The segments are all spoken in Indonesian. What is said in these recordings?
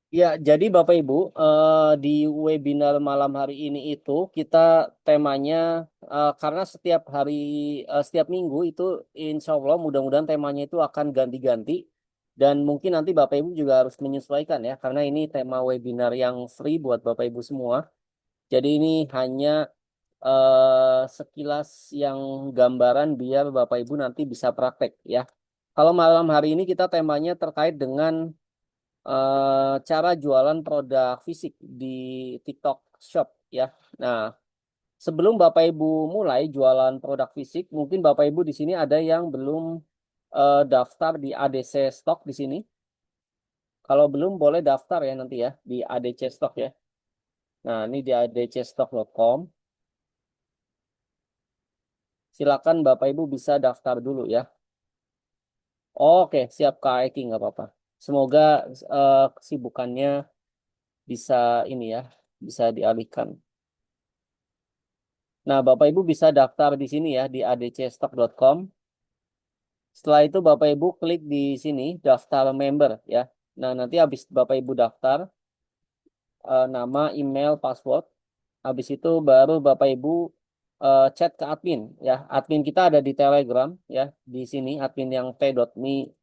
Ya, jadi Bapak Ibu, di webinar malam hari ini itu kita temanya karena setiap hari, setiap minggu itu insya Allah mudah-mudahan temanya itu akan ganti-ganti dan mungkin nanti Bapak Ibu juga harus menyesuaikan ya karena ini tema webinar yang free buat Bapak Ibu semua. Jadi ini hanya sekilas yang gambaran biar Bapak Ibu nanti bisa praktek ya. Kalau malam hari ini kita temanya terkait dengan cara jualan produk fisik di TikTok Shop ya. Nah, sebelum Bapak Ibu mulai jualan produk fisik, mungkin Bapak Ibu di sini ada yang belum daftar di ADC Stock di sini. Kalau belum boleh daftar ya nanti ya di ADC Stock ya. Nah, ini di adcstock.com. Silakan Bapak Ibu bisa daftar dulu ya. Oke, siap Kak Eki nggak apa-apa. Semoga kesibukannya bisa ini ya, bisa dialihkan. Nah, Bapak Ibu bisa daftar di sini ya di adcstock.com. Setelah itu Bapak Ibu klik di sini daftar member ya. Nah, nanti habis Bapak Ibu daftar nama, email, password. Habis itu baru Bapak Ibu chat ke admin ya. Admin kita ada di Telegram ya. Di sini admin yang t.me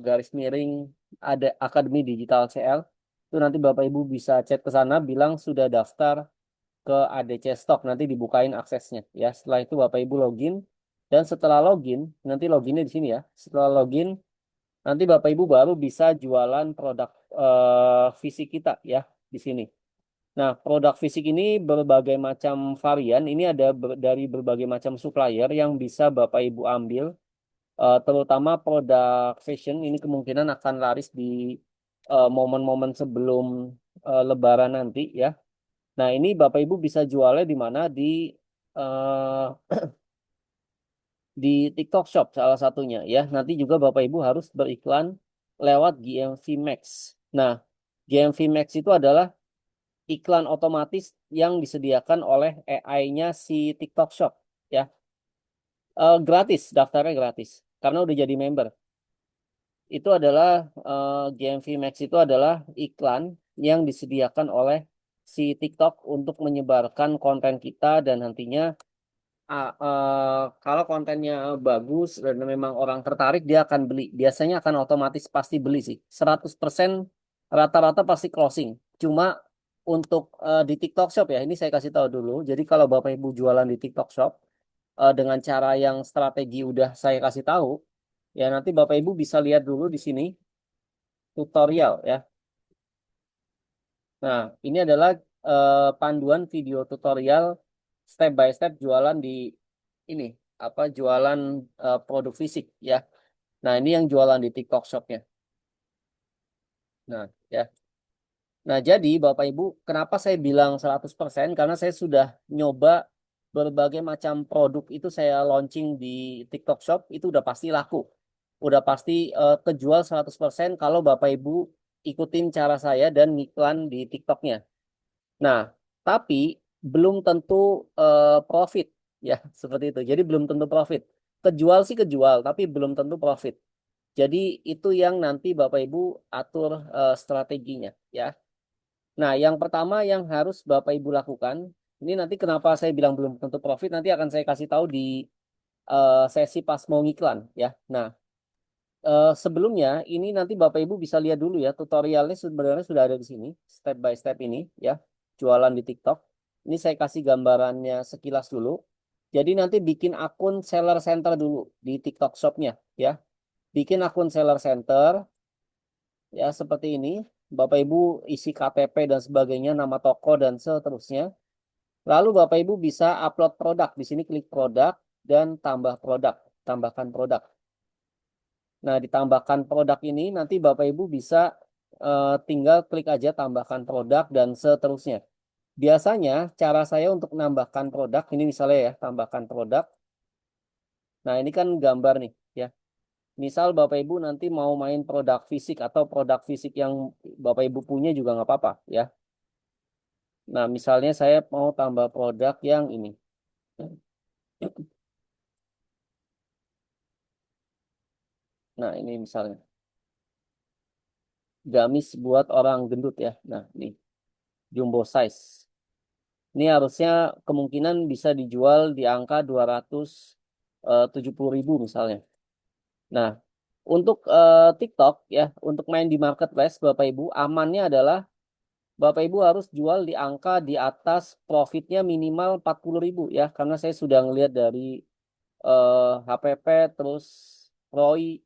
garis miring ada Akademi Digital CL. Itu nanti Bapak Ibu bisa chat ke sana bilang sudah daftar ke ADC Stock nanti dibukain aksesnya ya. Setelah itu Bapak Ibu login dan setelah login nanti loginnya di sini ya. Setelah login nanti Bapak Ibu baru bisa jualan produk fisik kita ya di sini. Nah, produk fisik ini berbagai macam varian. Ini ada dari berbagai macam supplier yang bisa Bapak Ibu ambil. Terutama produk fashion ini kemungkinan akan laris di momen-momen sebelum Lebaran nanti ya. Nah, ini Bapak Ibu bisa jualnya di mana eh, di TikTok Shop salah satunya ya. Nanti juga Bapak Ibu harus beriklan lewat GMV Max. Nah, GMV Max itu adalah iklan otomatis yang disediakan oleh AI-nya si TikTok Shop ya. Gratis, daftarnya gratis karena udah jadi member. Itu adalah GMV Max itu adalah iklan yang disediakan oleh si TikTok untuk menyebarkan konten kita dan nantinya kalau kontennya bagus dan memang orang tertarik dia akan beli. Biasanya akan otomatis pasti beli sih. 100% rata-rata pasti closing. Cuma untuk di TikTok Shop ya, ini saya kasih tahu dulu. Jadi kalau Bapak Ibu jualan di TikTok Shop dengan cara yang strategi udah saya kasih tahu, ya nanti Bapak Ibu bisa lihat dulu di sini tutorial ya. Nah, ini adalah panduan video tutorial step by step jualan di ini apa jualan produk fisik ya. Nah, ini yang jualan di TikTok Shopnya. Nah, ya. Nah, jadi Bapak Ibu, kenapa saya bilang 100%? Karena saya sudah nyoba berbagai macam produk itu saya launching di TikTok Shop, itu udah pasti laku. Udah pasti kejual 100% kalau Bapak Ibu ikutin cara saya dan ngiklan di TikToknya. Nah, tapi belum tentu profit ya seperti itu. Jadi belum tentu profit. Kejual sih kejual, tapi belum tentu profit. Jadi itu yang nanti Bapak Ibu atur strateginya ya. Nah, yang pertama yang harus Bapak Ibu lakukan, ini nanti kenapa saya bilang belum tentu profit, nanti akan saya kasih tahu di sesi pas mau ngiklan ya. Nah, sebelumnya ini nanti Bapak Ibu bisa lihat dulu ya tutorialnya sebenarnya sudah ada di sini step by step ini ya jualan di TikTok. Ini saya kasih gambarannya sekilas dulu. Jadi nanti bikin akun seller center dulu di TikTok Shopnya ya. Bikin akun seller center ya seperti ini. Bapak Ibu isi KTP dan sebagainya, nama toko dan seterusnya. Lalu Bapak Ibu bisa upload produk. Di sini klik produk dan tambah produk, tambahkan produk. Nah, ditambahkan produk ini nanti Bapak Ibu bisa tinggal klik aja tambahkan produk dan seterusnya. Biasanya cara saya untuk menambahkan produk ini misalnya ya, tambahkan produk. Nah, ini kan gambar nih ya. Misal Bapak Ibu nanti mau main produk fisik atau produk fisik yang Bapak Ibu punya juga nggak apa-apa ya. Nah, misalnya saya mau tambah produk yang ini. Nah, ini misalnya. gamis buat orang gendut ya. Nah, ini jumbo size. Ini harusnya kemungkinan bisa dijual di angka 270.000 misalnya. Nah, untuk TikTok ya, untuk main di marketplace Bapak Ibu, amannya adalah Bapak Ibu harus jual di angka di atas profitnya minimal 40.000 ya, karena saya sudah ngelihat dari HPP terus ROI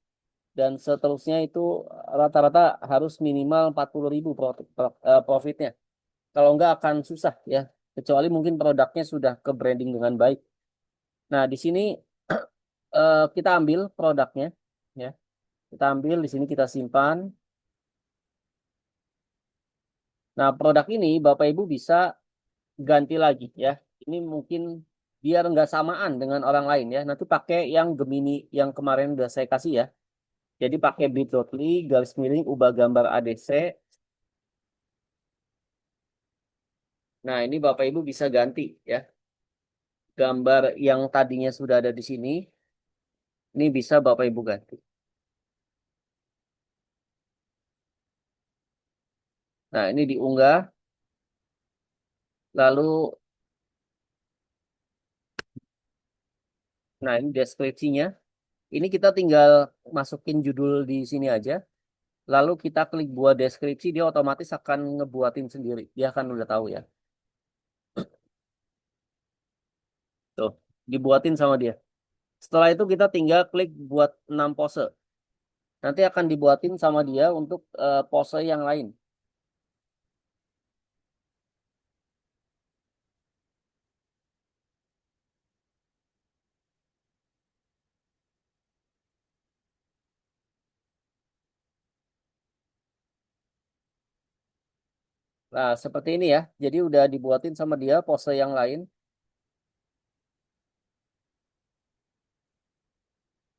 dan seterusnya itu rata-rata harus minimal 40.000 profitnya. Kalau enggak akan susah ya, kecuali mungkin produknya sudah ke branding dengan baik. Nah, di sini kita ambil produknya ya. Kita ambil di sini kita simpan. Nah, produk ini Bapak Ibu bisa ganti lagi ya. Ini mungkin biar nggak samaan dengan orang lain ya. Nanti pakai yang Gemini yang kemarin udah saya kasih ya. Jadi pakai bit.ly garis miring ubah gambar ADC. Nah, ini Bapak Ibu bisa ganti ya. Gambar yang tadinya sudah ada di sini, ini bisa Bapak Ibu ganti. Nah, ini diunggah. Lalu, nah ini deskripsinya. Ini kita tinggal masukin judul di sini aja. Lalu kita klik buat deskripsi, dia otomatis akan ngebuatin sendiri. Dia akan udah tahu ya. Tuh, dibuatin sama dia. Setelah itu kita tinggal klik buat 6 pose. Nanti akan dibuatin sama dia untuk pose yang lain. Nah, seperti ini ya. Jadi udah dibuatin sama dia pose yang lain.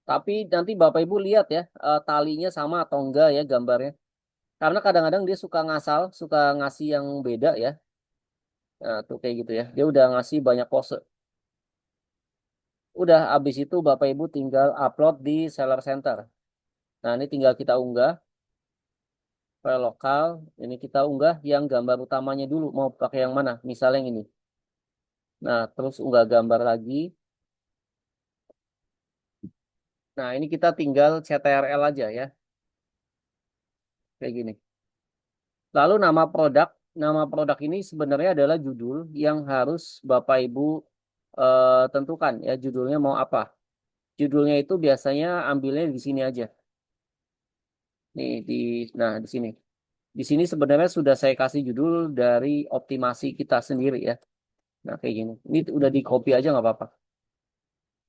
Tapi nanti Bapak Ibu lihat ya, talinya sama atau enggak ya gambarnya. Karena kadang-kadang dia suka ngasal, suka ngasih yang beda ya. Nah, tuh kayak gitu ya. Dia udah ngasih banyak pose. Udah habis itu Bapak Ibu tinggal upload di Seller Center. Nah, ini tinggal kita unggah file lokal. Ini kita unggah yang gambar utamanya dulu. Mau pakai yang mana? Misalnya yang ini. Nah, terus unggah gambar lagi. Nah, ini kita tinggal CTRL aja ya. Kayak gini. Lalu nama produk ini sebenarnya adalah judul yang harus Bapak Ibu tentukan ya judulnya mau apa. Judulnya itu biasanya ambilnya di sini aja. Nih nah di sini. Di sini sebenarnya sudah saya kasih judul dari optimasi kita sendiri ya. Nah kayak gini. Ini udah di copy aja nggak apa-apa.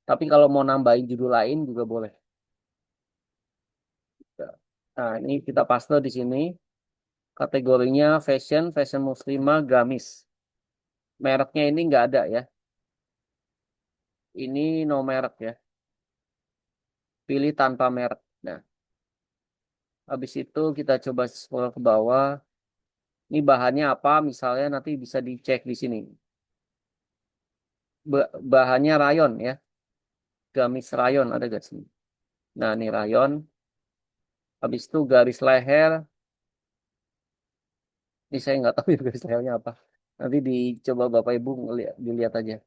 Tapi kalau mau nambahin judul lain juga boleh. Nah ini kita paste di sini. Kategorinya fashion, fashion muslimah, gamis. Mereknya ini nggak ada ya. Ini no merek ya. Pilih tanpa merek. Nah, habis itu kita coba scroll ke bawah. Ini bahannya apa? Misalnya nanti bisa dicek di sini. Bahannya rayon ya. Gamis rayon ada gak sini? Nah, ini rayon. Habis itu garis leher. Ini saya nggak tahu ya garis lehernya apa. Nanti dicoba Bapak Ibu dilihat aja.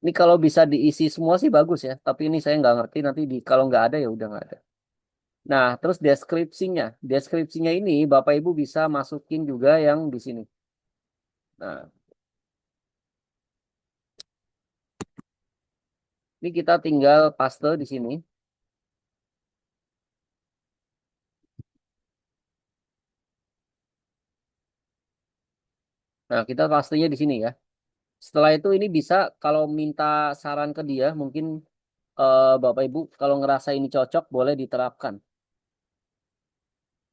Ini kalau bisa diisi semua sih bagus ya. Tapi ini saya nggak ngerti. Nanti kalau nggak ada ya udah nggak ada. Nah, terus deskripsinya. Deskripsinya ini Bapak Ibu bisa masukin juga yang di sini. Nah, ini kita tinggal paste di sini. Nah, kita pastenya di sini ya. Setelah itu ini bisa kalau minta saran ke dia, mungkin Bapak Ibu kalau ngerasa ini cocok boleh diterapkan.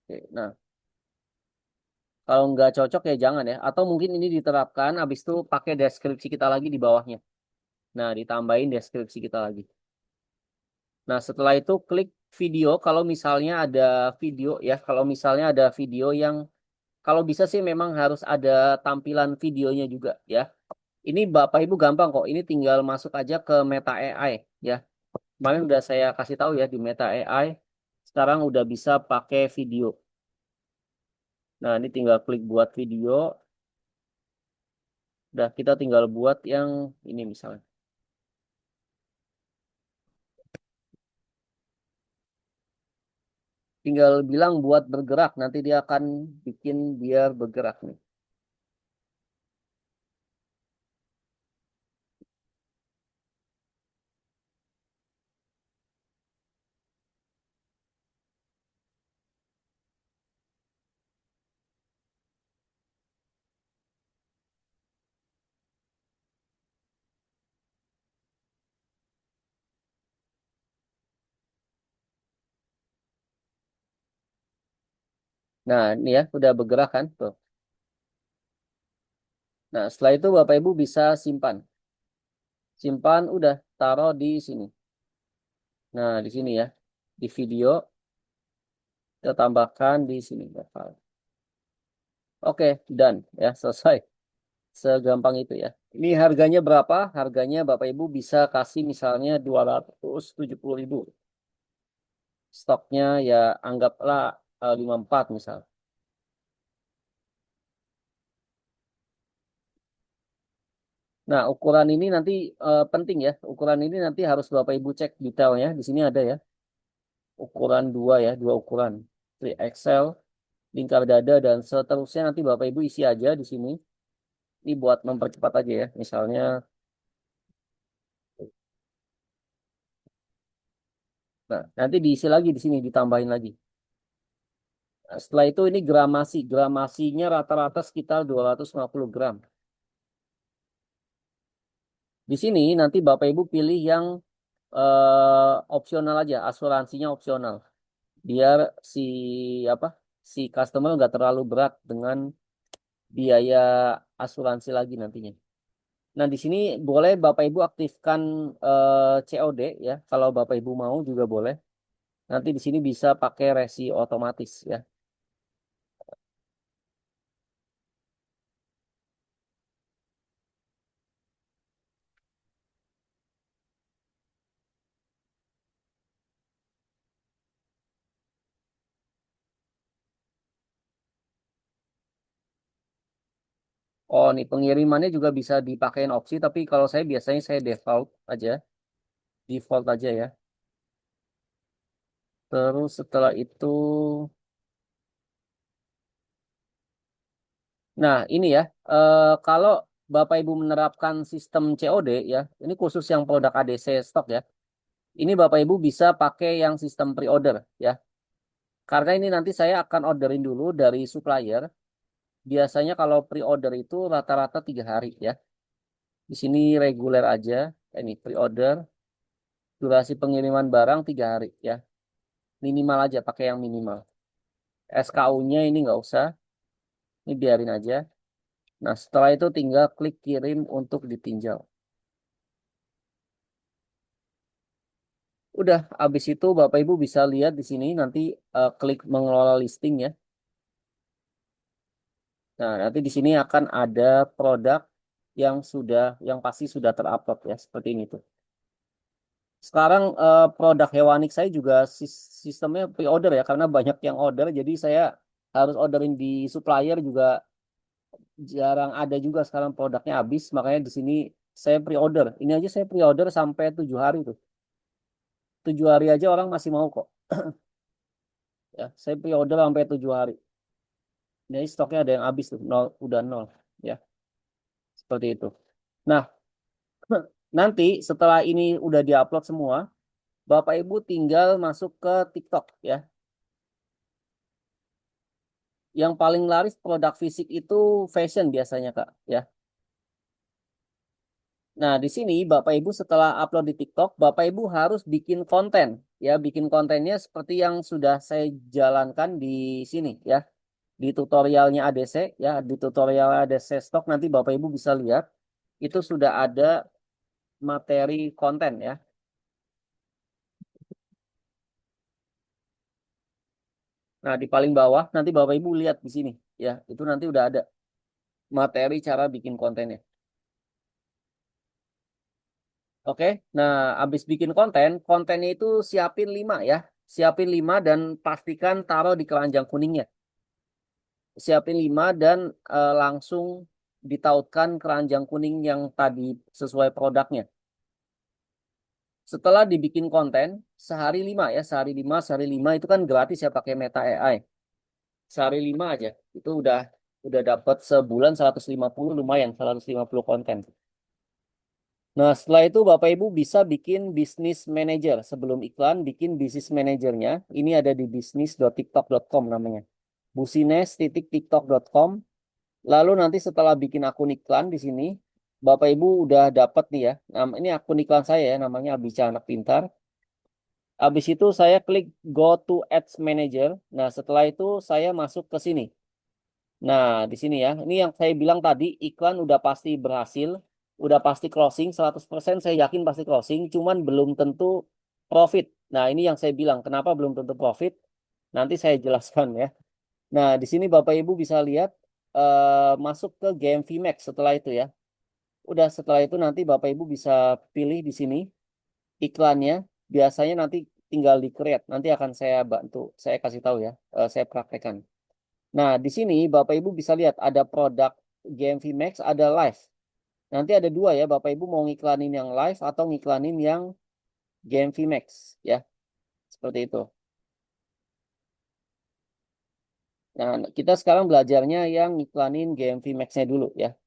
Oke, nah, kalau nggak cocok ya jangan ya. Atau mungkin ini diterapkan, habis itu pakai deskripsi kita lagi di bawahnya. Nah, ditambahin deskripsi kita lagi. Nah, setelah itu klik video. Kalau misalnya ada video ya, kalau misalnya ada video yang kalau bisa sih memang harus ada tampilan videonya juga ya. Ini Bapak Ibu gampang kok. Ini tinggal masuk aja ke Meta AI ya. Kemarin udah saya kasih tahu ya di Meta AI. sekarang udah bisa pakai video. Nah, ini tinggal klik buat video. Udah, kita tinggal buat yang ini misalnya. Tinggal bilang buat bergerak, nanti dia akan bikin biar bergerak nih. Nah, ini ya, udah bergerak kan? Tuh. Nah, setelah itu Bapak Ibu bisa simpan. Simpan, udah, taruh di sini. Nah, di sini ya. Di video, kita tambahkan di sini. Oke, done. Ya, selesai. Segampang itu ya. Ini harganya berapa? Harganya Bapak Ibu bisa kasih misalnya 270.000. Stoknya ya anggaplah 54 misal. Nah, ukuran ini nanti penting ya. Ukuran ini nanti harus Bapak Ibu cek detailnya. Di sini ada ya. Ukuran dua ya, dua ukuran. 3XL, lingkar dada, dan seterusnya nanti Bapak Ibu isi aja di sini. Ini buat mempercepat aja ya. Misalnya, nah nanti diisi lagi di sini, ditambahin lagi. Nah, setelah itu ini gramasi. Gramasinya rata-rata sekitar 250 gram. Di sini nanti Bapak Ibu pilih yang opsional aja, asuransinya opsional. Biar si apa si customer nggak terlalu berat dengan biaya asuransi lagi nantinya. Nah, di sini boleh Bapak Ibu aktifkan COD ya. Kalau Bapak Ibu mau juga boleh. Nanti di sini bisa pakai resi otomatis ya. Oh, nih pengirimannya juga bisa dipakein opsi, tapi kalau saya biasanya saya default aja, default aja ya. Terus setelah itu, nah ini ya, kalau Bapak Ibu menerapkan sistem COD ya, ini khusus yang produk ADC stok ya. Ini Bapak Ibu bisa pakai yang sistem pre-order ya. Karena ini nanti saya akan orderin dulu dari supplier. Biasanya kalau pre-order itu rata-rata 3 hari ya. Di sini reguler aja. Ini pre-order. Durasi pengiriman barang 3 hari ya. Minimal aja pakai yang minimal. SKU-nya ini nggak usah. Ini biarin aja. Nah, setelah itu tinggal klik kirim untuk ditinjau. Udah, habis itu Bapak Ibu bisa lihat di sini nanti klik mengelola listing ya. Nah, nanti di sini akan ada produk yang yang pasti sudah terupload ya, seperti ini tuh. Sekarang produk hewanik saya juga sistemnya pre-order ya, karena banyak yang order, jadi saya harus orderin di supplier juga jarang ada juga sekarang produknya habis, makanya di sini saya pre-order. Ini aja saya pre-order sampai 7 hari tuh. 7 hari aja orang masih mau kok. Ya, saya pre-order sampai 7 hari. Jadi stoknya ada yang habis tuh, nol, udah nol. Ya, seperti itu. Nah, nanti setelah ini udah diupload semua, Bapak Ibu tinggal masuk ke TikTok ya. Yang paling laris produk fisik itu fashion biasanya, Kak, ya. Nah, di sini Bapak Ibu setelah upload di TikTok, Bapak Ibu harus bikin konten, ya, bikin kontennya seperti yang sudah saya jalankan di sini, ya, di tutorialnya ADC, ya, di tutorial ADC stok nanti Bapak Ibu bisa lihat itu sudah ada materi konten, ya. Nah, di paling bawah nanti Bapak Ibu lihat di sini, ya, itu nanti udah ada materi cara bikin kontennya. Oke, nah, habis bikin konten, kontennya itu siapin 5 ya. Siapin 5 dan pastikan taruh di keranjang kuningnya. Siapin 5 dan langsung ditautkan keranjang kuning yang tadi sesuai produknya. Setelah dibikin konten, sehari 5 ya, sehari 5 itu kan gratis ya pakai Meta AI. Sehari 5 aja, itu udah dapat sebulan 150 lumayan, 150 konten. Nah, setelah itu Bapak Ibu bisa bikin bisnis manager. Sebelum iklan, bikin bisnis manajernya. Ini ada di bisnis.tiktok.com namanya. busines.tiktok.com. Lalu nanti setelah bikin akun iklan di sini, Bapak Ibu udah dapat nih ya. Ini akun iklan saya ya, namanya Abica Anak Pintar. Habis itu saya klik Go to Ads Manager. Nah, setelah itu saya masuk ke sini. Nah, di sini ya. Ini yang saya bilang tadi, iklan udah pasti berhasil, udah pasti closing, 100% saya yakin pasti closing, cuman belum tentu profit. Nah, ini yang saya bilang, kenapa belum tentu profit? Nanti saya jelaskan ya. Nah, di sini Bapak Ibu bisa lihat masuk ke game VMAX setelah itu ya. Udah setelah itu nanti Bapak Ibu bisa pilih di sini iklannya. Biasanya nanti tinggal di create. Nanti akan saya bantu, saya kasih tahu ya, saya praktekkan. Nah, di sini Bapak Ibu bisa lihat ada produk GMV Max, ada live. Nanti ada dua ya, Bapak Ibu mau ngiklanin yang live atau ngiklanin yang GMV Max ya. Seperti itu. Nah, kita sekarang belajarnya yang ngiklanin GMV Max-nya dulu ya.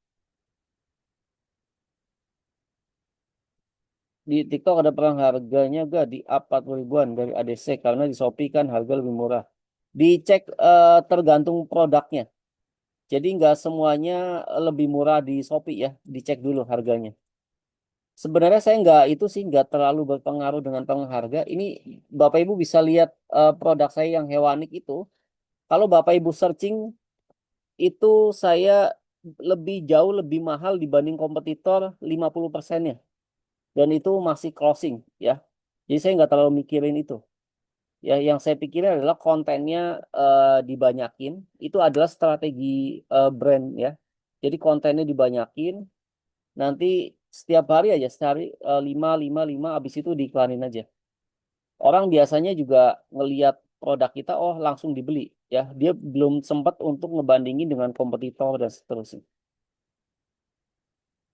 Di TikTok ada perang harganya gak di up 40 ribuan dari ADC karena di Shopee kan harga lebih murah. Dicek tergantung produknya. Jadi nggak semuanya lebih murah di Shopee ya. Dicek dulu harganya. Sebenarnya saya nggak itu sih nggak terlalu berpengaruh dengan pengaruh harga. Ini Bapak Ibu bisa lihat produk saya yang hewanik itu. Kalau Bapak Ibu searching itu saya lebih jauh lebih mahal dibanding kompetitor 50%-nya. Dan itu masih closing ya. Jadi saya nggak terlalu mikirin itu. Ya, yang saya pikirin adalah kontennya dibanyakin. Itu adalah strategi brand ya. Jadi kontennya dibanyakin. Nanti setiap hari aja, sehari 5, 5, 5, habis itu diiklanin aja. Orang biasanya juga ngelihat produk kita, oh langsung dibeli. Ya, dia belum sempat untuk ngebandingin dengan kompetitor dan seterusnya.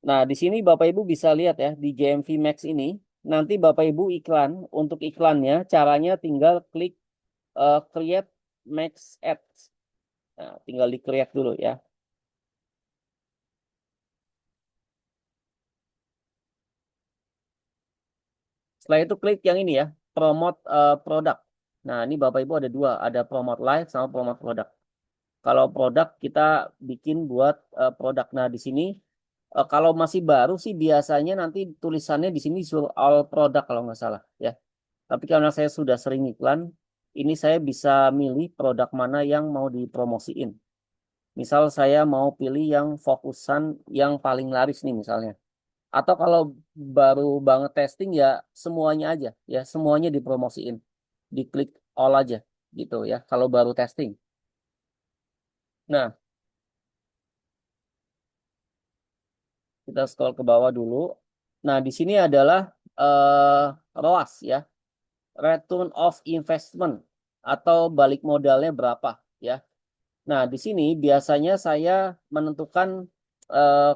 Nah, di sini Bapak Ibu bisa lihat ya, di GMV Max ini, nanti Bapak Ibu iklan, untuk iklannya, caranya tinggal klik Create Max Ads. Nah, tinggal di create dulu ya. Setelah itu klik yang ini ya, promote produk. Nah, ini Bapak Ibu ada dua, ada promote live sama promote produk. Kalau produk kita bikin buat produk. Nah, di sini kalau masih baru sih biasanya nanti tulisannya di sini suruh all produk kalau nggak salah ya. Tapi karena saya sudah sering iklan, ini saya bisa milih produk mana yang mau dipromosiin. Misal saya mau pilih yang fokusan yang paling laris nih misalnya. Atau kalau baru banget testing ya semuanya aja ya semuanya dipromosiin. Diklik all aja gitu ya kalau baru testing. Nah, kita scroll ke bawah dulu. Nah, di sini adalah ROAS ya, return of investment atau balik modalnya berapa ya. Nah, di sini biasanya saya menentukan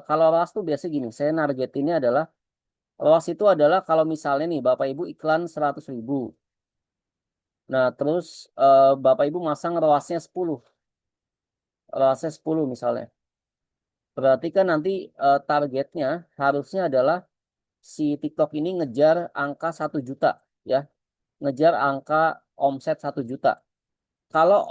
kalau ROAS tuh biasa gini, saya nargetinnya adalah ROAS itu adalah kalau misalnya nih Bapak Ibu iklan 100.000. Nah, terus Bapak Ibu masang ROAS-nya 10. ROAS-nya 10 misalnya. Berarti kan nanti targetnya harusnya adalah si TikTok ini ngejar angka 1 juta ya, ngejar angka omset 1 juta. Kalau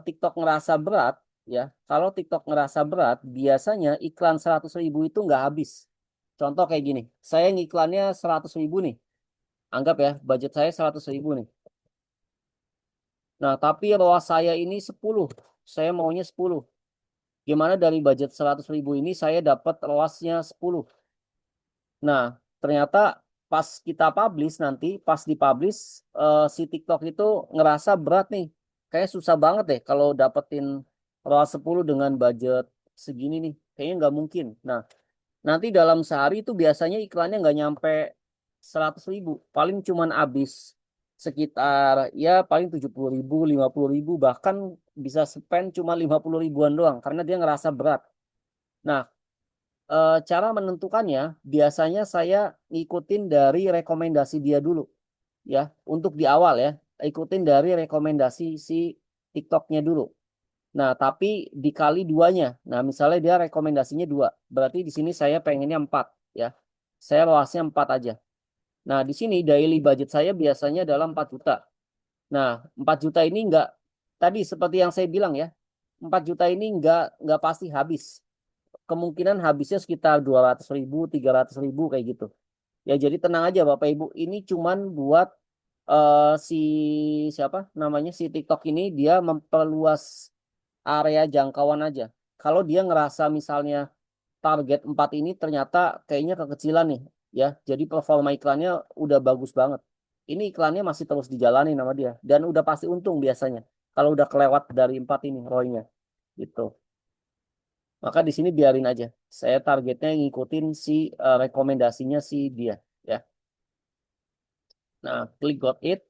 TikTok ngerasa berat ya, kalau TikTok ngerasa berat, biasanya iklan 100.000 itu nggak habis. Contoh kayak gini, saya ngiklannya 100.000 nih, anggap ya budget saya 100.000 nih. Nah, tapi ROAS saya ini 10, saya maunya 10. Gimana dari budget 100.000 ini saya dapat ROAS-nya 10. Nah, ternyata pas kita publish nanti, pas dipublish, si TikTok itu ngerasa berat nih. Kayak susah banget deh kalau dapetin ROAS 10 dengan budget segini nih. Kayaknya nggak mungkin. Nah, nanti dalam sehari itu biasanya iklannya nggak nyampe 100.000. Paling cuman habis. sekitar ya paling 70.000, 50.000, bahkan bisa spend cuma 50 ribuan doang karena dia ngerasa berat. Nah, cara menentukannya biasanya saya ngikutin dari rekomendasi dia dulu ya untuk di awal ya, ikutin dari rekomendasi si TikToknya dulu. Nah, tapi dikali duanya. Nah, misalnya dia rekomendasinya dua, berarti di sini saya pengennya empat ya. Saya luasnya empat aja. Nah, di sini daily budget saya biasanya adalah 4 juta. Nah, 4 juta ini tadi seperti yang saya bilang ya, 4 juta ini nggak pasti habis. Kemungkinan habisnya sekitar 200.000, 300.000 kayak gitu. Ya, jadi tenang aja Bapak Ibu. Ini cuman buat si siapa namanya si TikTok ini dia memperluas area jangkauan aja. Kalau dia ngerasa misalnya target 4 ini ternyata kayaknya kekecilan nih ya. Jadi performa iklannya udah bagus banget. Ini iklannya masih terus dijalani sama dia dan udah pasti untung biasanya. Kalau udah kelewat dari 4 ini ROI-nya gitu. Maka di sini biarin aja. Saya targetnya ngikutin si rekomendasinya si dia ya. Nah, klik got it.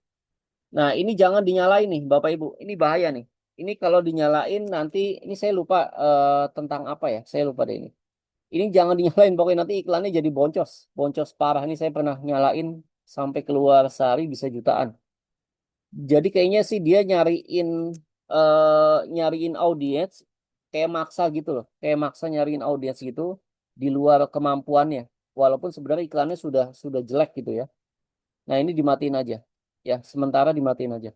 Nah, ini jangan dinyalain nih, Bapak Ibu. Ini bahaya nih. Ini kalau dinyalain nanti, ini saya lupa tentang apa ya. Saya lupa deh ini. Ini jangan dinyalain, pokoknya nanti iklannya jadi boncos. Boncos parah. Ini saya pernah nyalain sampai keluar sehari bisa jutaan. Jadi kayaknya sih dia nyariin audiens kayak maksa gitu loh. Kayak maksa nyariin audiens gitu di luar kemampuannya. Walaupun sebenarnya iklannya sudah jelek gitu ya. Nah, ini dimatiin aja. Ya, sementara dimatiin aja.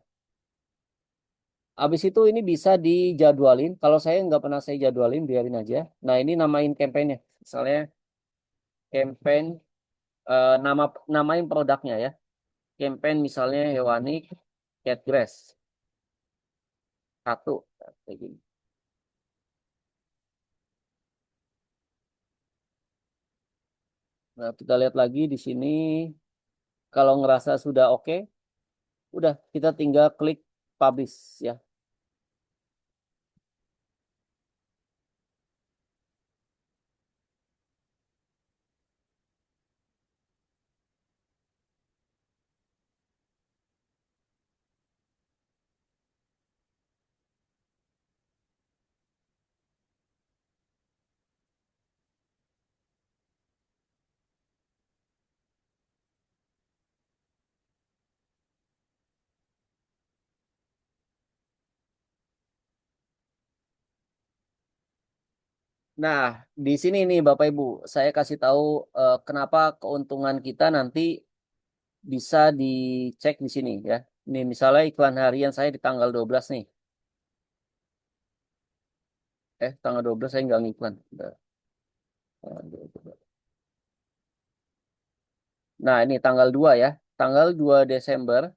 Habis itu ini bisa dijadwalin. Kalau saya nggak pernah saya jadwalin, biarin aja. Nah, ini namain campaign-nya. Misalnya campaign nama namain produknya ya. Campaign misalnya hewani cat grass satu kayak gini. Nah, kita lihat lagi di sini. Kalau ngerasa sudah oke, udah kita tinggal klik publish ya. Nah, di sini nih Bapak Ibu, saya kasih tahu kenapa keuntungan kita nanti bisa dicek di sini ya. Ini misalnya iklan harian saya di tanggal 12 nih. Tanggal 12 saya nggak ngiklan. Bentar. Tanggal 12. Nah, ini tanggal 2 ya. Tanggal 2 Desember.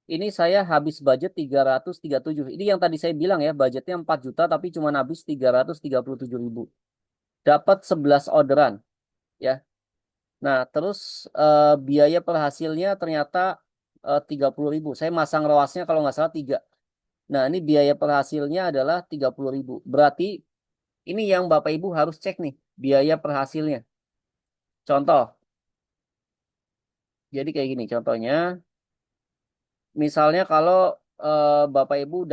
Ini saya habis budget 337. Ini yang tadi saya bilang ya, budgetnya 4 juta tapi cuma habis 337.000. Dapat 11 orderan ya. Nah, terus biaya per hasilnya ternyata 30.000. Saya masang roasnya kalau nggak salah 3. Nah, ini biaya per hasilnya adalah 30.000. Berarti ini yang Bapak Ibu harus cek nih, biaya per hasilnya. Contoh, jadi kayak gini contohnya. Misalnya kalau Bapak Ibu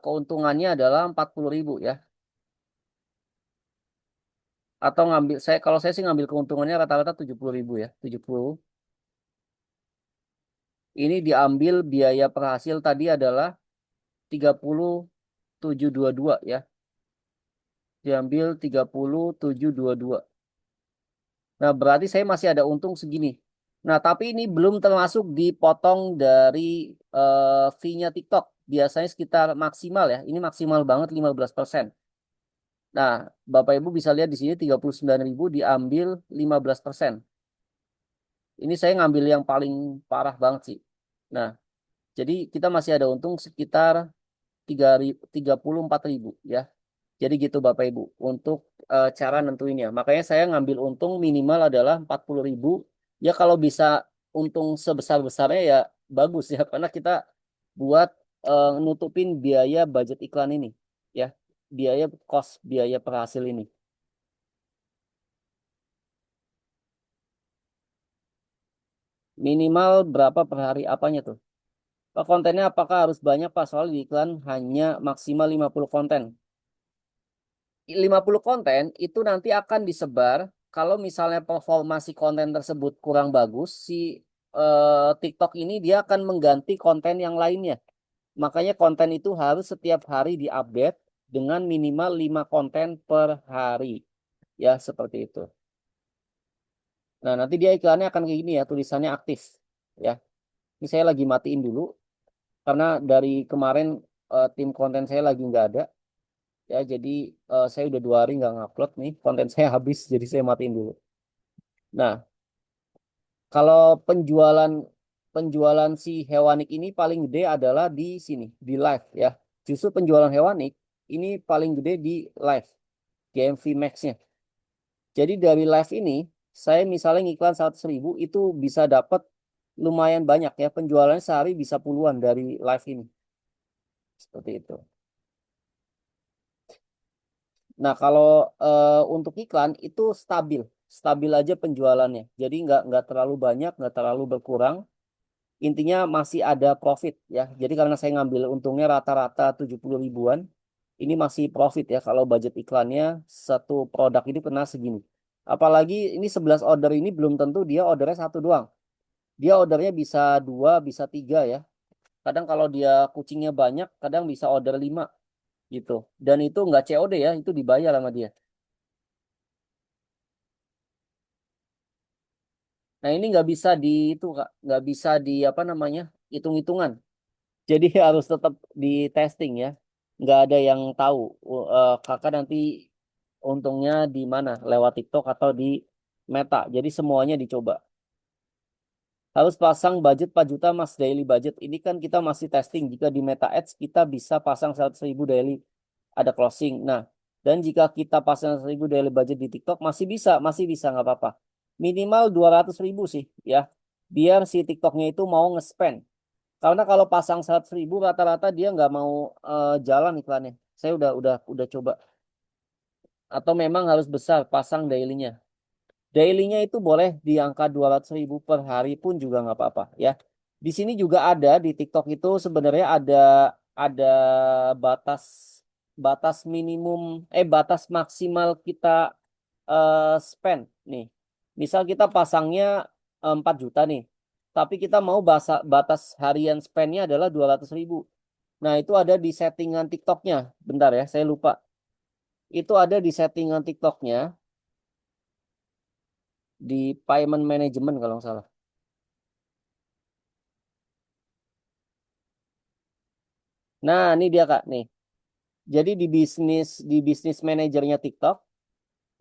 keuntungannya adalah 40.000 ya. Atau ngambil saya kalau saya sih ngambil keuntungannya rata-rata 70.000 ya. 70. Ini diambil biaya per hasil tadi adalah 30.722 ya. Diambil 30.722. Nah, berarti saya masih ada untung segini. Nah, tapi ini belum termasuk dipotong dari fee-nya TikTok. Biasanya sekitar maksimal ya. Ini maksimal banget 15%. Nah, Bapak Ibu bisa lihat di sini 39.000 diambil 15%. Ini saya ngambil yang paling parah banget sih. Nah, jadi kita masih ada untung sekitar 34.000 ya. Jadi gitu Bapak Ibu untuk cara nentuinnya. Makanya saya ngambil untung minimal adalah 40.000. Ya kalau bisa untung sebesar-besarnya ya bagus ya. Karena kita buat nutupin biaya budget iklan ini. Ya, biaya per hasil ini. Minimal berapa per hari apanya tuh? Kontennya apakah harus banyak, Pak? Soal di iklan hanya maksimal 50 konten. 50 konten itu nanti akan disebar kalau misalnya performa si konten tersebut kurang bagus, si TikTok ini dia akan mengganti konten yang lainnya. Makanya konten itu harus setiap hari diupdate dengan minimal 5 konten per hari. Ya, seperti itu. Nah, nanti dia iklannya akan kayak gini ya, tulisannya aktif. Ya, ini saya lagi matiin dulu karena dari kemarin tim konten saya lagi nggak ada. Ya, jadi saya udah 2 hari nggak ngupload nih, konten saya habis, jadi saya matiin dulu. Nah, kalau penjualan penjualan si hewanik ini paling gede adalah di sini, di live ya. Justru penjualan hewanik ini paling gede di live, GMV Max-nya. Jadi dari live ini, saya misalnya ngiklan 100.000 itu bisa dapat lumayan banyak ya. Penjualannya sehari bisa puluhan dari live ini. Seperti itu. Nah, kalau untuk iklan itu stabil, stabil aja penjualannya. Jadi nggak terlalu banyak, nggak terlalu berkurang. Intinya masih ada profit ya. Jadi karena saya ngambil untungnya rata-rata 70 ribuan, ini masih profit ya kalau budget iklannya satu produk ini kena segini. Apalagi ini 11 order ini belum tentu dia ordernya satu doang. Dia ordernya bisa dua, bisa tiga ya. Kadang kalau dia kucingnya banyak, kadang bisa order 5 gitu. Dan itu nggak COD ya, itu dibayar sama dia. Nah ini nggak bisa di itu Kak, nggak bisa di apa namanya hitung-hitungan. Jadi harus tetap di testing ya. Nggak ada yang tahu kakak nanti untungnya di mana, lewat TikTok atau di Meta. Jadi semuanya dicoba. Harus pasang budget 4 juta Mas daily budget. Ini kan kita masih testing. Jika di Meta Ads kita bisa pasang 100.000 daily ada closing. Nah, dan jika kita pasang 100.000 daily budget di TikTok masih bisa nggak apa-apa. Minimal 200.000 sih ya. Biar si TikToknya itu mau nge-spend. Karena kalau pasang 100.000 rata-rata dia nggak mau jalan iklannya. Saya udah coba. Atau memang harus besar pasang dailynya. Dailynya itu boleh di angka 200.000 per hari pun juga nggak apa-apa ya. Di sini juga ada di TikTok itu sebenarnya ada batas batas minimum batas maksimal kita spend nih. Misal kita pasangnya 4 juta nih. Tapi kita mau batas harian spendnya adalah 200.000. Nah, itu ada di settingan TikToknya. Bentar ya, saya lupa. Itu ada di settingan TikToknya di payment management kalau nggak salah. Nah, ini dia Kak nih. Jadi di bisnis manajernya TikTok,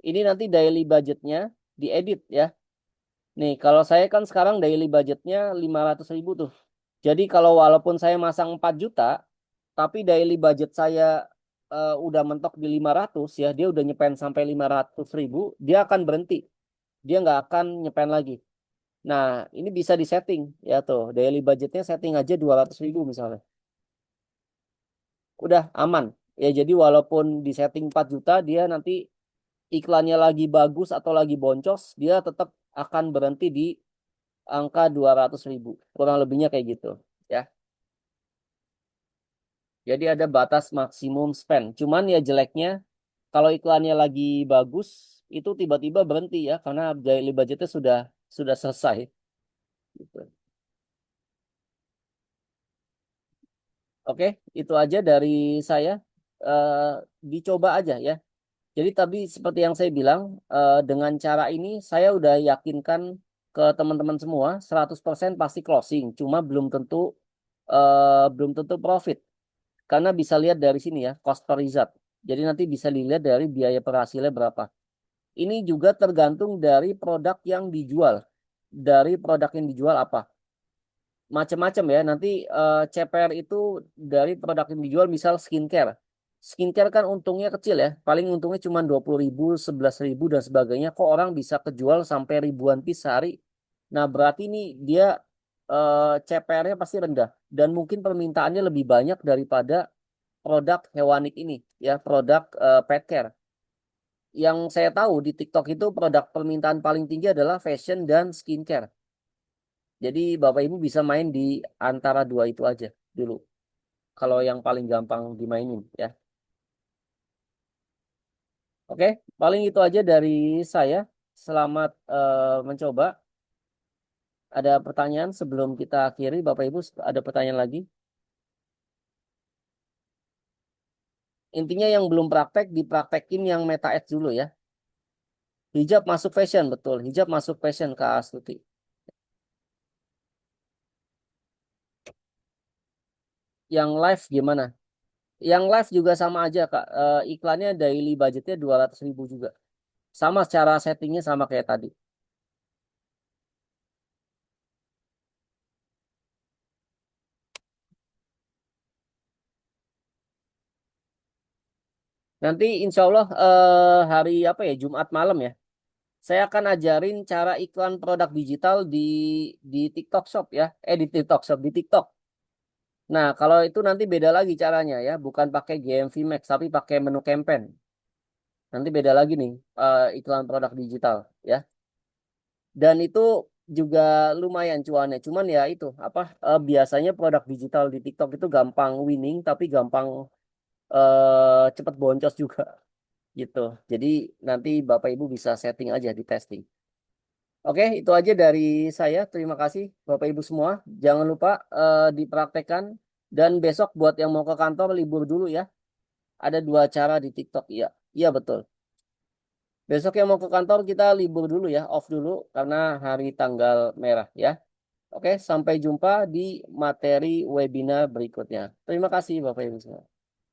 ini nanti daily budgetnya diedit ya. Nih, kalau saya kan sekarang daily budgetnya 500.000 tuh. Jadi kalau walaupun saya masang 4 juta, tapi daily budget saya udah mentok di 500 ya, dia udah nyepen sampai 500.000, dia akan berhenti. Dia nggak akan nyepen lagi. Nah, ini bisa disetting ya tuh. Daily budgetnya setting aja 200.000 misalnya. Udah aman. Ya jadi walaupun di setting 4 juta, dia nanti iklannya lagi bagus atau lagi boncos, dia tetap akan berhenti di angka 200.000. Kurang lebihnya kayak gitu. Ya. Jadi ada batas maksimum spend. Cuman ya jeleknya, kalau iklannya lagi bagus, itu tiba-tiba berhenti ya, karena daily budgetnya sudah selesai. Gitu. Oke, itu aja dari saya. Eh, Dicoba aja ya. Jadi tadi seperti yang saya bilang, dengan cara ini saya udah yakinkan ke teman-teman semua 100% pasti closing, cuma belum tentu profit. Karena bisa lihat dari sini ya, cost per result. Jadi nanti bisa dilihat dari biaya per hasilnya berapa. Ini juga tergantung dari produk yang dijual. Dari produk yang dijual apa? Macam-macam ya. Nanti CPR itu dari produk yang dijual misal skincare. Skincare kan untungnya kecil ya. Paling untungnya cuma 20.000, 11.000 dan sebagainya. Kok orang bisa kejual sampai ribuan piece sehari? Nah berarti ini dia CPR-nya pasti rendah. Dan mungkin permintaannya lebih banyak daripada produk hewanik ini. Ya produk pet care. Yang saya tahu di TikTok itu produk permintaan paling tinggi adalah fashion dan skincare. Jadi Bapak Ibu bisa main di antara dua itu aja dulu. Kalau yang paling gampang dimainin ya. Oke, paling itu aja dari saya. Selamat mencoba. Ada pertanyaan sebelum kita akhiri, Bapak Ibu ada pertanyaan lagi? Intinya yang belum praktek dipraktekin yang Meta Ads dulu ya. Hijab masuk fashion, betul. Hijab masuk fashion Kak Astuti. Yang live gimana? Yang live juga sama aja Kak. Iklannya daily budgetnya 200.000 juga. Sama secara settingnya sama kayak tadi. Nanti insya Allah hari apa ya Jumat malam ya. Saya akan ajarin cara iklan produk digital di TikTok Shop ya. Di TikTok Shop di TikTok. Nah, kalau itu nanti beda lagi caranya ya, bukan pakai GMV Max tapi pakai menu campaign. Nanti beda lagi nih iklan produk digital ya. Dan itu juga lumayan cuannya. Cuman ya itu apa biasanya produk digital di TikTok itu gampang winning tapi gampang cepat boncos juga gitu. Jadi nanti Bapak Ibu bisa setting aja di testing. Oke, itu aja dari saya. Terima kasih Bapak Ibu semua. Jangan lupa dipraktekkan dan besok buat yang mau ke kantor libur dulu ya. Ada dua cara di TikTok. Iya, iya betul. Besok yang mau ke kantor kita libur dulu ya, off dulu karena hari tanggal merah ya. Oke, sampai jumpa di materi webinar berikutnya. Terima kasih Bapak Ibu semua.